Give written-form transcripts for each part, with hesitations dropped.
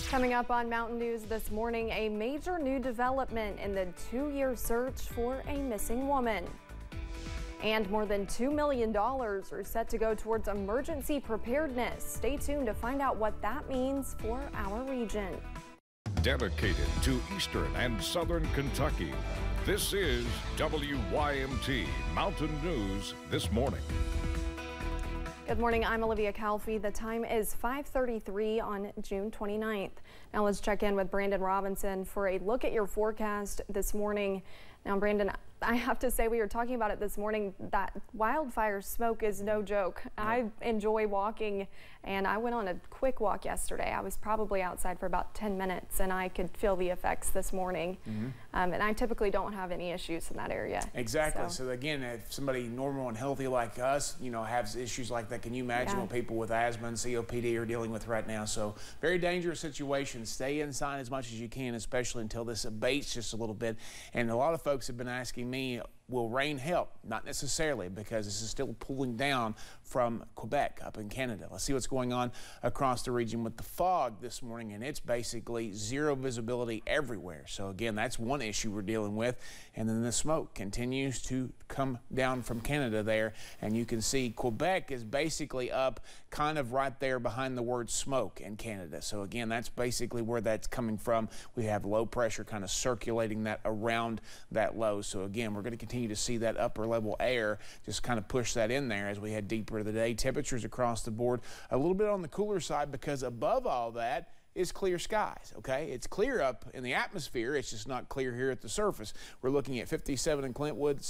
Coming up on Mountain News this morning, a major new development in the 2-year search for a missing woman. And more than $2 million are set to go towards emergency preparedness. Stay tuned to find out what that means for our region. Dedicated to Eastern and Southern Kentucky, this is WYMT Mountain News This Morning. Good morning, I'm Olivia Calfee. The time is 5:33 on June 29th. Now let's check in with Brandon Robinson for a look at your forecast this morning. Now, Brandon, I have to say, we were talking about it this morning, that wildfire smoke is no joke. I enjoy walking, and I went on a quick walk yesterday. I was probably outside for about 10 minutes, and I could feel the effects this morning. And I typically don't have any issues in that area. Exactly. So again, if somebody normal and healthy like us, has issues like that, can you imagine what people with asthma and COPD are dealing with right now? So very dangerous situation. Stay inside as much as you can, especially until this abates just a little bit. And a lot of folks have been asking me, will rain help? Not necessarily, because this is still pulling down from Quebec up in Canada. Let's see what's going on across the region with the fog this morning, and it's basically zero visibility everywhere. So again, that's one issue we're dealing with. And then the smoke continues to come down from Canada there, and you can see Quebec is basically up kind of right there behind the word smoke in Canada. So again, that's basically where that's coming from. We have low pressure kind of circulating that around that low. So again, we're going to continue to see that upper level air just kind of push that in there as we head deeper into the day. Temperatures across the board a little bit on the cooler side, because above all that is clear skies. Okay, it's clear up in the atmosphere, it's just not clear here at the surface. We're looking at 57 in Clintwood,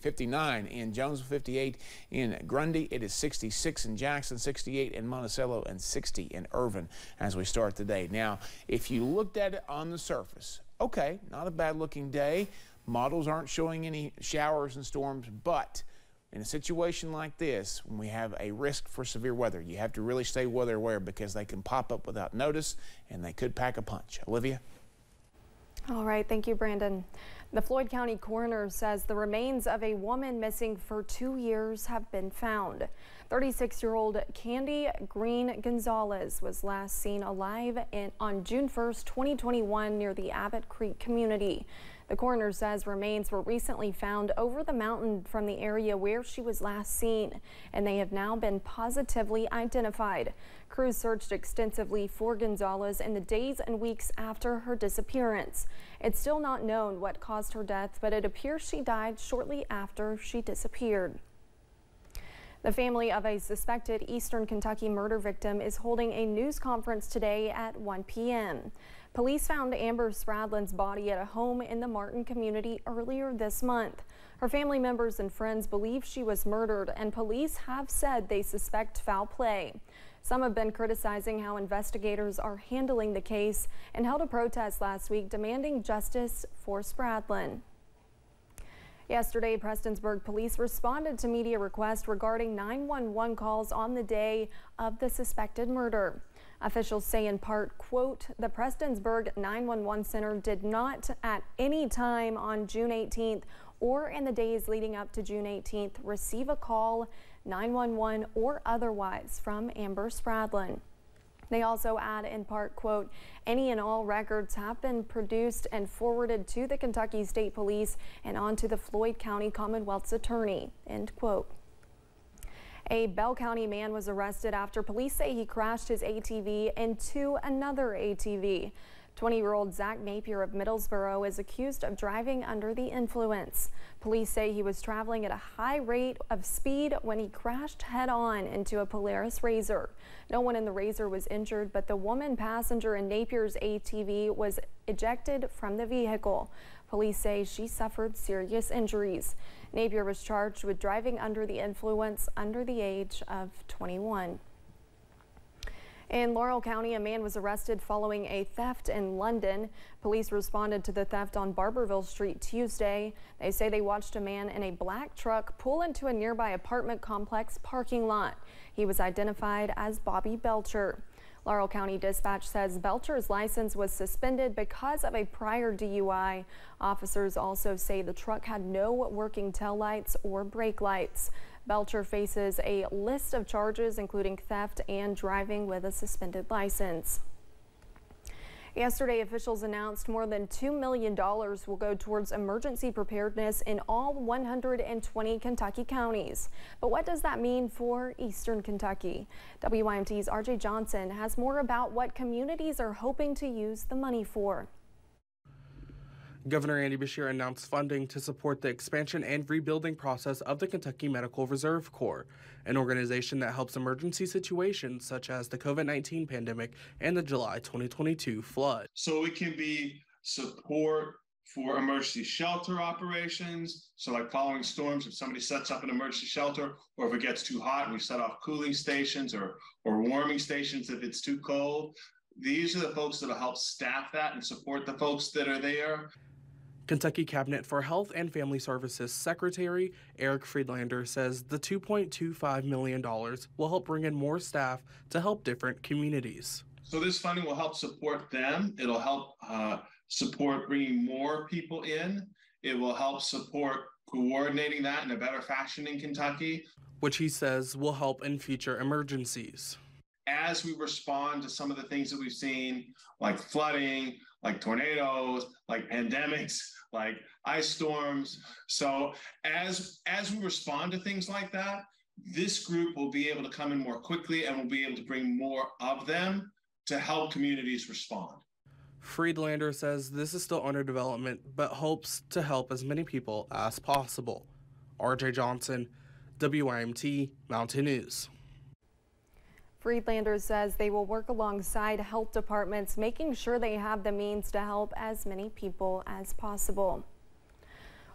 59 in Jonesville, 58 in Grundy. It is 66 in Jackson, 68 in Monticello, and 60 in Irvin as we start the day. Now, if you looked at it on the surface, okay, not a bad looking day. Models aren't showing any showers and storms, but in a situation like this, when we have a risk for severe weather, you have to really stay weather aware, because they can pop up without notice and they could pack a punch. Olivia? All right, thank you, Brandon. The Floyd County coroner says the remains of a woman missing for 2 years have been found. 36-year-old Candy Green Gonzalez was last seen alive on June 1st, 2021 near the Abbott Creek community. The coroner says remains were recently found over the mountain from the area where she was last seen, and they have now been positively identified. Crews searched extensively for Gonzalez in the days and weeks after her disappearance. It's still not known what caused her death, but it appears she died shortly after she disappeared. The family of a suspected Eastern Kentucky murder victim is holding a news conference today at 1 p.m. Police found Amber Spradlin's body at a home in the Martin community earlier this month. Her family members and friends believe she was murdered, and police have said they suspect foul play. Some have been criticizing how investigators are handling the case and held a protest last week demanding justice for Spradlin. Yesterday, Prestonsburg police responded to media requests regarding 911 calls on the day of the suspected murder. Officials say in part, quote, the Prestonsburg 911 center did not at any time on June 18th or in the days leading up to June 18th receive a call, 911 or otherwise, from Amber Spradlin. They also add in part, quote, any and all records have been produced and forwarded to the Kentucky State Police and on to the Floyd County Commonwealth's attorney, end quote. A Bell County man was arrested after police say he crashed his ATV into another ATV. 20-year-old Zach Napier of Middlesboro is accused of driving under the influence. Police say he was traveling at a high rate of speed when he crashed head-on into a Polaris RZR. No one in the RZR was injured, but the woman passenger in Napier's ATV was ejected from the vehicle. Police say she suffered serious injuries. Napier was charged with driving under the influence under the age of 21. In Laurel County, a man was arrested following a theft in London. Police responded to the theft on Barberville Street Tuesday. They say they watched a man in a black truck pull into a nearby apartment complex parking lot. He was identified as Bobby Belcher. Laurel County Dispatch says Belcher's license was suspended because of a prior DUI. Officers also say the truck had no working taillights or brake lights. Belcher faces a list of charges including theft and driving with a suspended license. Yesterday, officials announced more than $2 million will go towards emergency preparedness in all 120 Kentucky counties. But what does that mean for Eastern Kentucky? WYMT's RJ Johnson has more about what communities are hoping to use the money for. Governor Andy Beshear announced funding to support the expansion and rebuilding process of the Kentucky Medical Reserve Corps, an organization that helps emergency situations such as the COVID-19 pandemic and the July 2022 flood. So it can be support for emergency shelter operations. So like following storms, if somebody sets up an emergency shelter, or if it gets too hot, we set off cooling stations or warming stations if it's too cold. These are the folks that will help staff that and support the folks that are there. Kentucky Cabinet for Health and Family Services Secretary Eric Friedlander says the $2.25 million will help bring in more staff to help different communities. So this funding will help support them. It'll help support bringing more people in. It will help support coordinating that in a better fashion in Kentucky, which he says will help in future emergencies. As we respond to some of the things that we've seen, like flooding, like tornadoes, like pandemics, like ice storms. So as we respond to things like that, this group will be able to come in more quickly and we'll be able to bring more of them to help communities respond. Friedlander says this is still under development, but hopes to help as many people as possible. RJ Johnson, WYMT Mountain News. Friedlander says they will work alongside health departments, making sure they have the means to help as many people as possible.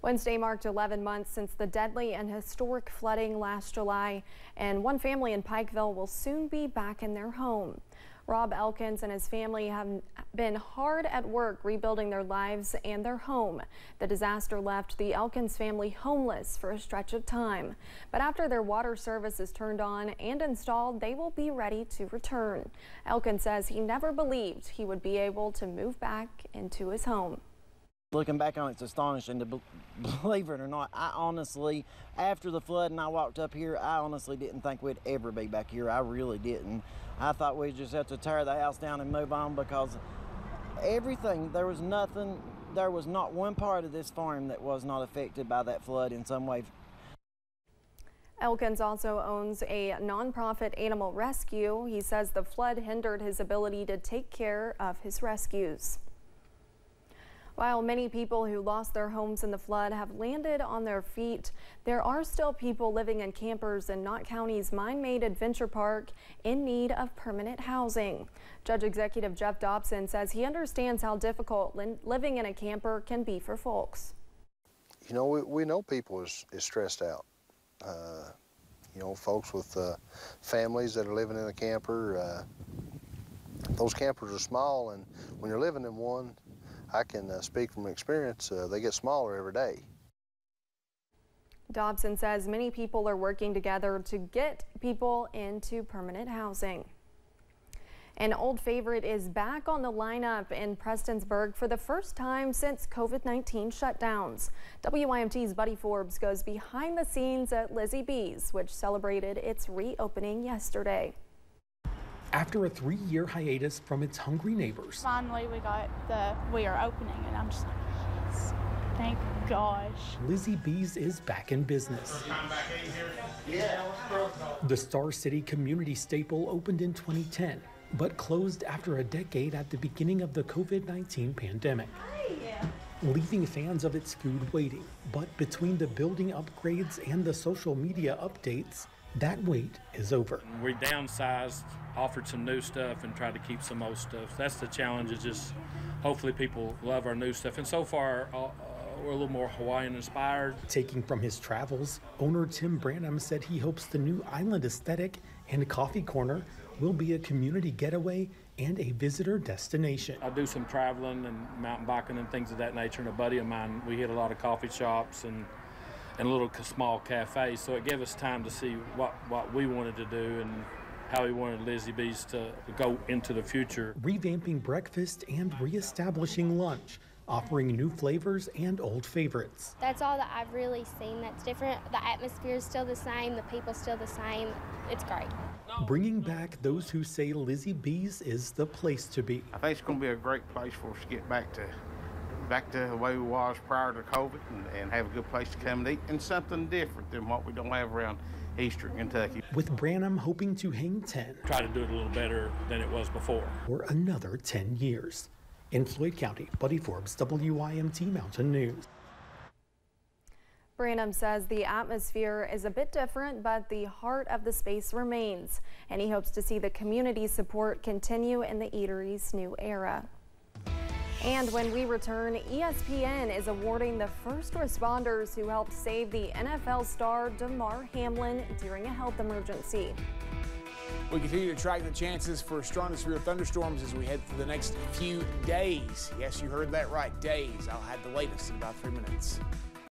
Wednesday marked 11 months since the deadly and historic flooding last July, and one family in Pikeville will soon be back in their home. Rob Elkins and his family have been hard at work rebuilding their lives and their home. The disaster left the Elkins family homeless for a stretch of time. But after their water service is turned on and installed, they will be ready to return. Elkins says he never believed he would be able to move back into his home. Looking back on it, it's astonishing to believe it or not. I honestly, after the flood and I walked up here, I honestly didn't think we'd ever be back here. I really didn't. I thought we'd just have to tear the house down and move on because everything, there was not one part of this farm that was not affected by that flood in some way. Elkins also owns a nonprofit animal rescue. He says the flood hindered his ability to take care of his rescues. While many people who lost their homes in the flood have landed on their feet, there are still people living in campers in Knott County's Mine-Made Adventure Park in need of permanent housing. Judge Executive Jeff Dobson says he understands how difficult living in a camper can be for folks. You know, we know people is stressed out. You know, folks with families that are living in a camper, those campers are small, and when you're living in one, I can speak from experience, they get smaller every day. Dobson says many people are working together to get people into permanent housing. An old favorite is back on the lineup in Prestonsburg for the first time since COVID-19 shutdowns. WYMT's Buddy Forbes goes behind the scenes at Lizzybees, which celebrated its reopening yesterday. After a 3-year hiatus from its hungry neighbors. Finally, we are opening, and I'm just like, yes, thank gosh. Lizzybees is back in business. The Star City community staple opened in 2010, but closed after a decade at the beginning of the COVID-19 pandemic. Leaving fans of its food waiting. But between the building upgrades and the social media updates, that wait is over. We downsized, offered some new stuff, and tried to keep some old stuff. That's the challenge, is just hopefully people love our new stuff. And so far, we're a little more Hawaiian inspired. Taking from his travels, owner Tim Branham said he hopes the new island aesthetic and coffee corner will be a community getaway and a visitor destination. I do some traveling and mountain biking and things of that nature, and a buddy of mine, we hit a lot of coffee shops and a little small cafe, so it gave us time to see what we wanted to do and how we wanted Lizzybees to go into the future. Revamping breakfast and reestablishing lunch, offering new flavors and old favorites. That's all that I've really seen that's different. The atmosphere is still the same, the people still the same. It's great. bringing back those who say Lizzybees is the place to be. I think it's going to be a great place for us to get back to the way we was prior to COVID and have a good place to come and eat and something different than what we don't have around Eastern Kentucky. With Branham hoping to hang 10. Try to do it a little better than it was before. For another 10 years. In Floyd County, Buddy Forbes, WYMT Mountain News. Branham says the atmosphere is a bit different, but the heart of the space remains, and he hopes to see the community support continue in the eatery's new era. And when we return, ESPN is awarding the first responders who helped save the NFL star Damar Hamlin during a health emergency. We continue to track the chances for strong to severe thunderstorms as we head through the next few days. Yes, you heard that right, days. I'll have the latest in about 3 minutes.